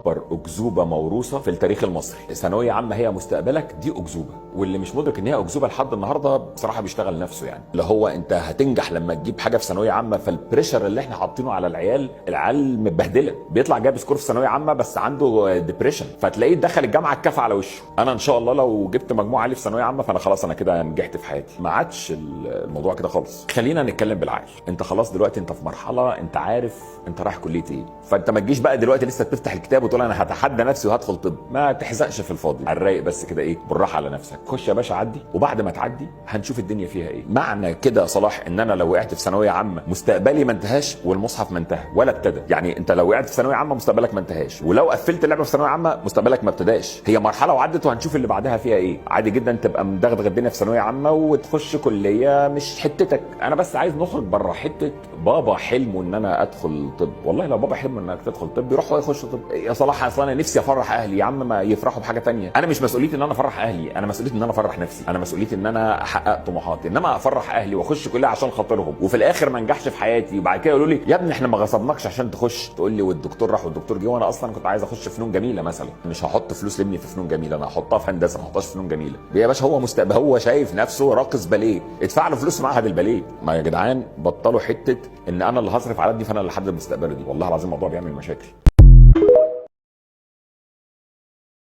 اكبر اكذوبه موروثه في التاريخ المصري. ثانويه عامه هي مستقبلك، دي اكذوبه، واللي مش مدرك ان هي اكذوبه لحد النهارده بصراحه بيشتغل نفسه. يعني اللي هو انت هتنجح لما تجيب حاجه في ثانويه عامه، فالبريشر اللي احنا حاطينه على العيال متبهدله، بيطلع جايب سكور في ثانويه عامه بس عنده ديبريشن، فتلاقيه دخل الجامعه الكف على وشه. انا ان شاء الله لو جبت مجموع عالي في ثانويه عامه فانا خلاص انا كده نجحت في حياتي. ما عادش الموضوع كده خالص. خلينا نتكلم بالعقل. انت خلاص دلوقتي انت في مرحله انت عارف انت رايح كليه ايه، فانت ما تجيش بقى دلوقتي لسه تفتح الكتاب وتقول انا هتحدى نفسي وهدخل طب. ما تحزقش في الفاضي، على الرايق بس كده، ايه، بالراحه على نفسك. خش يا باشا عدي، وبعد ما تعدي هنشوف الدنيا فيها ايه. معنى كده يا صلاح ان انا لو وقعت في ثانويه عامه مستقبلي ما انتهاش والمصحف ما انتهى ولا ابتدى. يعني انت لو وقعت في ثانويه عامه مستقبلك ما انتهاش، ولو قفلت اللعبه في ثانويه عامه مستقبلك ما ابتداش. هي مرحله وعدت وهنشوف اللي بعدها فيها ايه. عادي جدا تبقى مدغدغ الدنيا في ثانويه عامه وتخش كليه مش حتتك. انا بس عايز نخرج بره حته بابا حلمه ان انا ادخل طب. والله لو بابا حلمه انك تدخل طب يروح هو يخش طب. يا صلاح اصلا انا نفسي افرح اهلي، يا عم ما يفرحوا بحاجه ثانيه. انا مش مسؤوليتي ان انا افرح اهلي، انا مسؤوليتي ان انا افرح نفسي، انا مسؤوليتي ان انا احقق طموحاتي. انما افرح اهلي واخش كليه عشان خاطرهم وفي الاخر ما انجحش في حياتي، وبعد كده يقولوا لي يا ابني احنا ما غصبناكش عشان تخش، تقول لي والدكتور راح والدكتور جه، وانا اصلا كنت عايز اخش فنون جميله مثلا. مش هحط فلوس لابني في فنون جميله، انا هحطها في هندسه، ما احطهاش في فنون جميله. يا باشا هو مستقبل، هو شايف نفسه راقص باليه، ادفع له فلوس في معهد الباليه. ما يا جدعان بطلوا حته ان انا اللي هصرف على ابني فانا اللي هحدد مستقبله دي. والله العظيم الموضوع بيعمل مشاكل.